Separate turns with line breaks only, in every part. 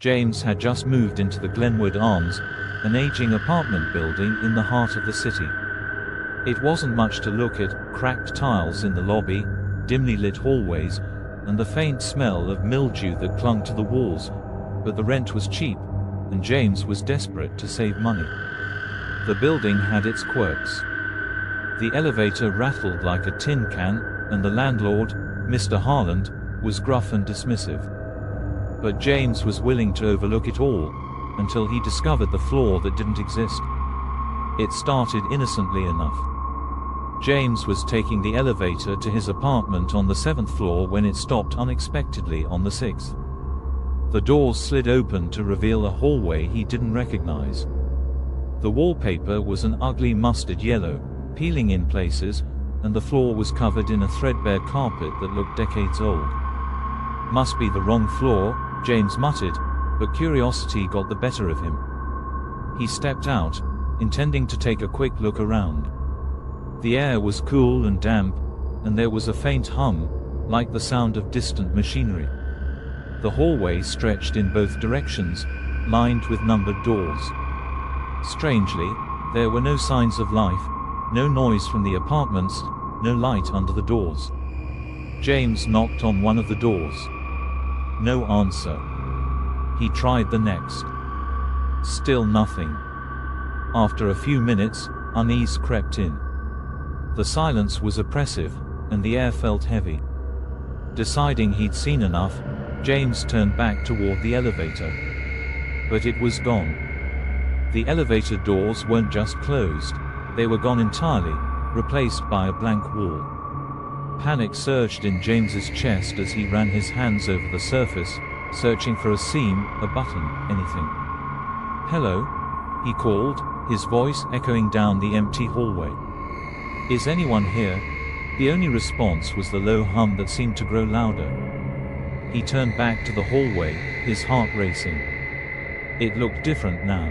James had just moved into the Glenwood Arms, an aging apartment building in the heart of the city. It wasn't much to look at: cracked tiles in the lobby, dimly lit hallways, and the faint smell of mildew that clung to the walls, but the rent was cheap, and James was desperate to save money. The building had its quirks. The elevator rattled like a tin can, and the landlord, Mr. Harland, was gruff and dismissive. But James was willing to overlook it all, until he discovered the floor that didn't exist. It started innocently enough. James was taking the elevator to his apartment on the 7th floor when it stopped unexpectedly on the 6th. The doors slid open to reveal a hallway he didn't recognize. The wallpaper was an ugly mustard yellow, peeling in places, and the floor was covered in a threadbare carpet that looked decades old. "Must be the wrong floor," James muttered, but curiosity got the better of him. He stepped out, intending to take a quick look around. The air was cool and damp, and there was a faint hum, like the sound of distant machinery. The hallway stretched in both directions, lined with numbered doors. Strangely, there were no signs of life, no noise from the apartments, no light under the doors. James knocked on one of the doors. No answer. He tried the next. Still nothing. After a few minutes, unease crept in. The silence was oppressive, and the air felt heavy. Deciding he'd seen enough, James turned back toward the elevator. But it was gone. The elevator doors weren't just closed, they were gone entirely, replaced by a blank wall. Panic surged in James's chest as he ran his hands over the surface, searching for a seam, a button, anything. "Hello?" he called, his voice echoing down the empty hallway. "Is anyone here?" The only response was the low hum that seemed to grow louder. He turned back to the hallway, his heart racing. It looked different now.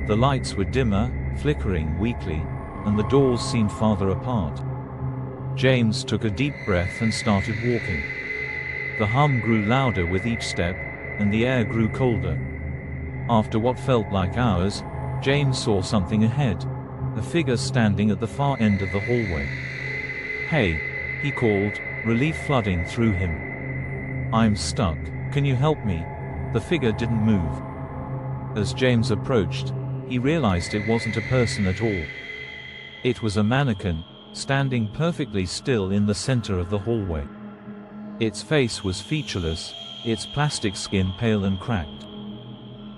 The lights were dimmer, flickering weakly, and the doors seemed farther apart. James took a deep breath and started walking. The hum grew louder with each step, and the air grew colder. After what felt like hours, James saw something ahead, a figure standing at the far end of the hallway. "Hey," he called, relief flooding through him. "I'm stuck. Can you help me?" The figure didn't move. As James approached, he realized it wasn't a person at all. It was a mannequin, standing perfectly still in the center of the hallway. Its face was featureless, its plastic skin pale and cracked.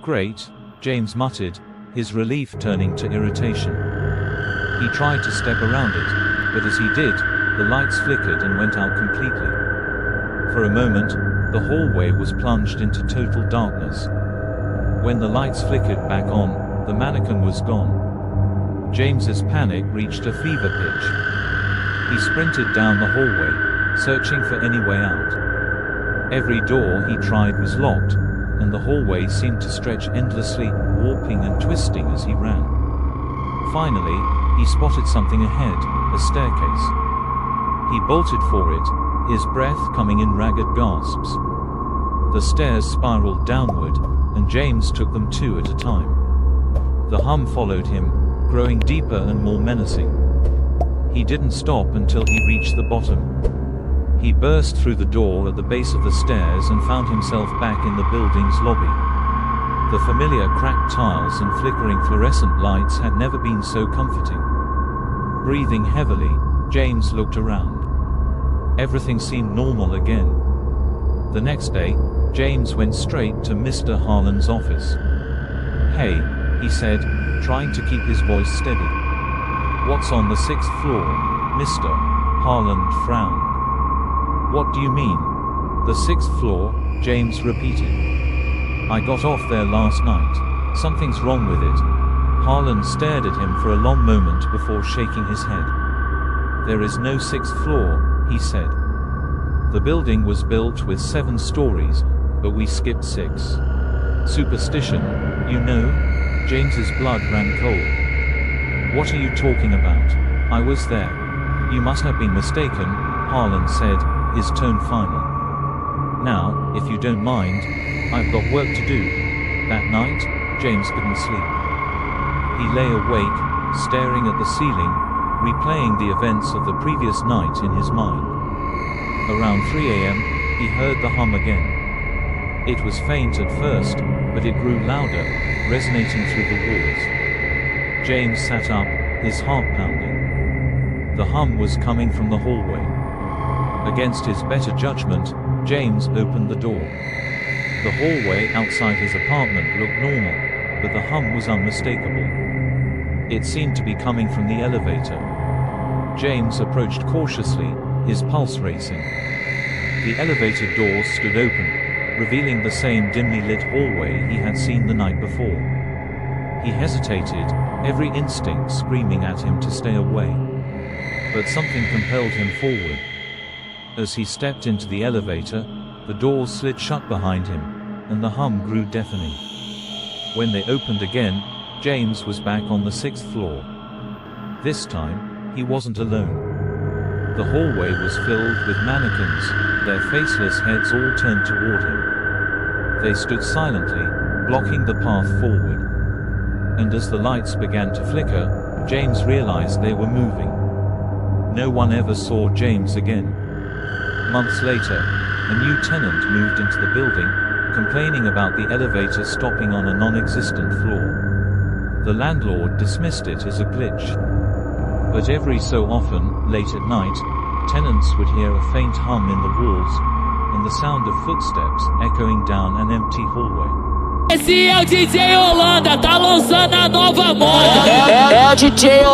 "Great," James muttered, his relief turning to irritation. He tried to step around it, but as he did, the lights flickered and went out completely. For a moment, the hallway was plunged into total darkness. When the lights flickered back on, the mannequin was gone. James's panic reached a fever pitch. He sprinted down the hallway, searching for any way out. Every door he tried was locked, and the hallway seemed to stretch endlessly, warping and twisting as he ran. Finally, he spotted something ahead, a staircase. He bolted for it, his breath coming in ragged gasps. The stairs spiraled downward, and James took them two at a time. The hum followed him, growing deeper and more menacing. He didn't stop until he reached the bottom. He burst through the door at the base of the stairs and found himself back in the building's lobby. The familiar cracked tiles and flickering fluorescent lights had never been so comforting. Breathing heavily, James looked around. Everything seemed normal again. The next day, James went straight to Mr. Harland's office. "Hey," he said, trying to keep his voice steady. "What's on the 6th floor?" Mr. Harland frowned. "What do you mean?" "The 6th floor," James repeated. "I got off there last night. Something's wrong with it." Harland stared at him for a long moment before shaking his head. "There is no 6th floor," he said. "The building was built with 7 stories, but we skipped 6. Superstition, you know?" James's blood ran cold. "What are you talking about? I was there." "You must have been mistaken," Harland said, his tone final. "Now, if you don't mind, I've got work to do." That night, James couldn't sleep. He lay awake, staring at the ceiling, replaying the events of the previous night in his mind. Around 3 a.m., he heard the hum again. It was faint at first, but it grew louder, resonating through the walls. James sat up, his heart pounding. The hum was coming from the hallway. Against his better judgment, James opened the door. The hallway outside his apartment looked normal, but the hum was unmistakable. It seemed to be coming from the elevator. James approached cautiously, his pulse racing. The elevator door stood open, revealing the same dimly lit hallway he had seen the night before. He hesitated, every instinct screaming at him to stay away. But something compelled him forward. As he stepped into the elevator, the doors slid shut behind him, and the hum grew deafening. When they opened again, James was back on the 6th floor. This time, he wasn't alone. The hallway was filled with mannequins, their faceless heads all turned toward him. They stood silently, blocking the path forward. And as the lights began to flicker, James realized they were moving. No one ever saw James again. Months later, a new tenant moved into the building, complaining about the elevator stopping on a non-existent floor. The landlord dismissed it as a glitch. But every so often, late at night, tenants would hear a faint hum in the walls, and the sound of footsteps echoing down an empty hallway.
Esse é o DJ Holanda, tá lançando a nova moda.
É o DJ Holanda.